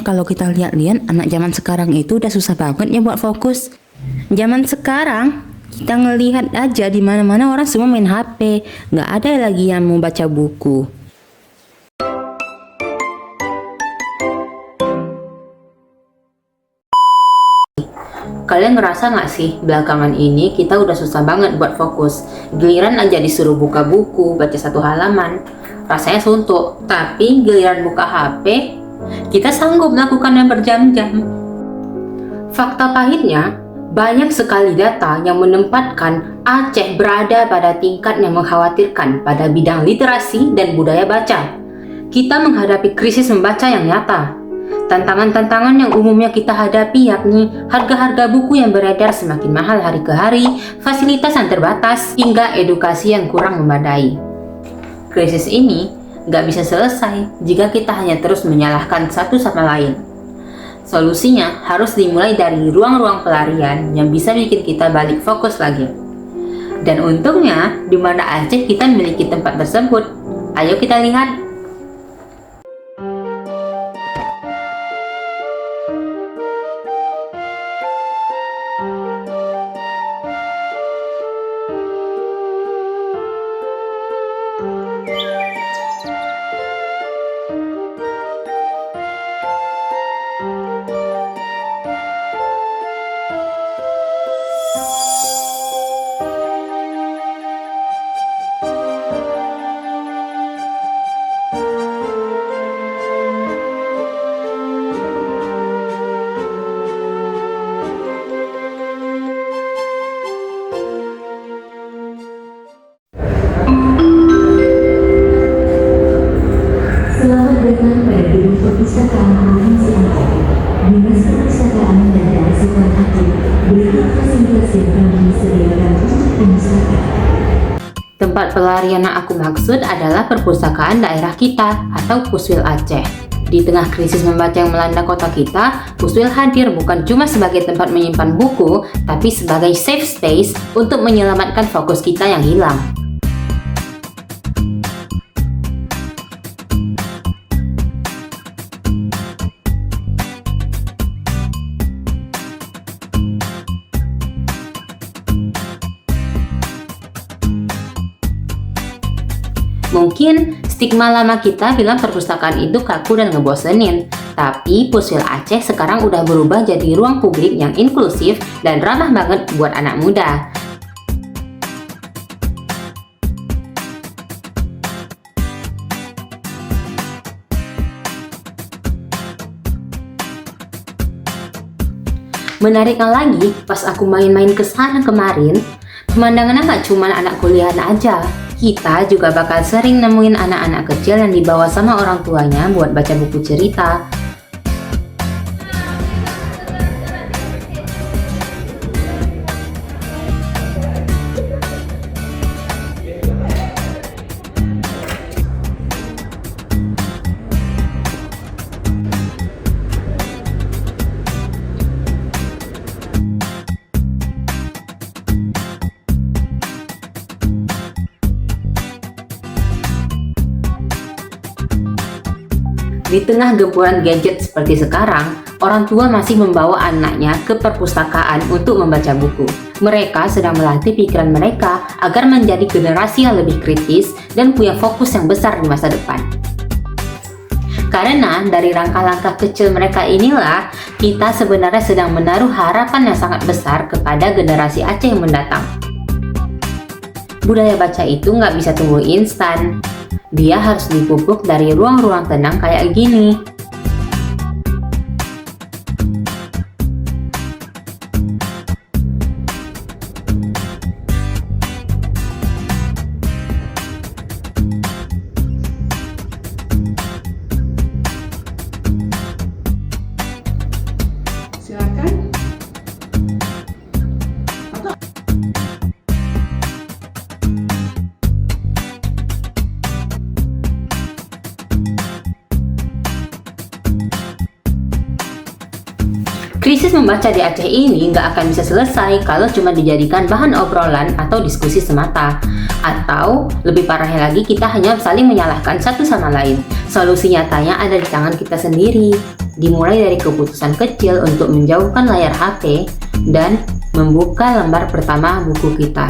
Kalau kita lihat-lihat, anak zaman sekarang itu udah susah banget ya buat fokus. Zaman sekarang, kita ngelihat aja di mana-mana orang semua main HP. Nggak ada lagi yang mau baca buku. Kalian ngerasa nggak sih, belakangan ini kita udah susah banget buat fokus. Giliran aja disuruh buka buku, baca satu halaman, rasanya suntuk. Tapi giliran buka HP, kita sanggup melakukannya berjam-jam. Fakta pahitnya, banyak sekali data yang menempatkan Aceh berada pada tingkat yang mengkhawatirkan pada bidang literasi dan budaya baca. Kita menghadapi krisis membaca yang nyata. Tantangan-tantangan yang umumnya kita hadapi yakni harga-harga buku yang beredar semakin mahal hari ke hari, fasilitas yang terbatas, hingga edukasi yang kurang memadai. Krisis ini nggak bisa selesai jika kita hanya terus menyalahkan satu sama lain. Solusinya harus dimulai dari ruang-ruang pelarian yang bisa bikin kita balik fokus lagi. Dan untungnya, di mana Aceh kita memiliki tempat tersebut. Ayo kita lihat. Selamat datang pada gedung perpustakaan Provinsi Aceh. Dinas Perpustakaan dan Kearsipan Aceh berikut fasilitas yang kami sediakan untuk pemustakaan. Tempat pelarian yang aku maksud adalah perpustakaan daerah kita atau Puswil Aceh. Di tengah krisis membaca yang melanda kota kita, Puswil hadir bukan cuma sebagai tempat menyimpan buku, tapi sebagai safe space untuk menyelamatkan fokus kita yang hilang. Mungkin stigma lama kita bilang perpustakaan itu kaku dan ngebosenin, tapi Puswil Aceh sekarang udah berubah jadi ruang publik yang inklusif dan ramah banget buat anak muda. Menariknya lagi, pas aku main-main ke sana kemarin, pemandangannya nggak cuma anak kuliahan aja. Kita juga bakal sering nemuin anak-anak kecil yang dibawa sama orang tuanya buat baca buku cerita. Di tengah gempuran gadget seperti sekarang, orang tua masih membawa anaknya ke perpustakaan untuk membaca buku. Mereka sedang melatih pikiran mereka agar menjadi generasi yang lebih kritis dan punya fokus yang besar di masa depan. Karena dari langkah-langkah kecil mereka inilah, kita sebenarnya sedang menaruh harapan yang sangat besar kepada generasi Aceh yang mendatang. Budaya baca itu nggak bisa tumbuh instan. Dia harus dipupuk dari ruang-ruang tenang kayak gini. Silakan. membaca di Aceh ini nggak akan bisa selesai kalau cuma dijadikan bahan obrolan atau diskusi semata. Atau lebih parahnya lagi, kita hanya saling menyalahkan satu sama lain. Solusi nyatanya ada di tangan kita sendiri. Dimulai dari keputusan kecil untuk menjauhkan layar HP dan membuka lembar pertama buku kita.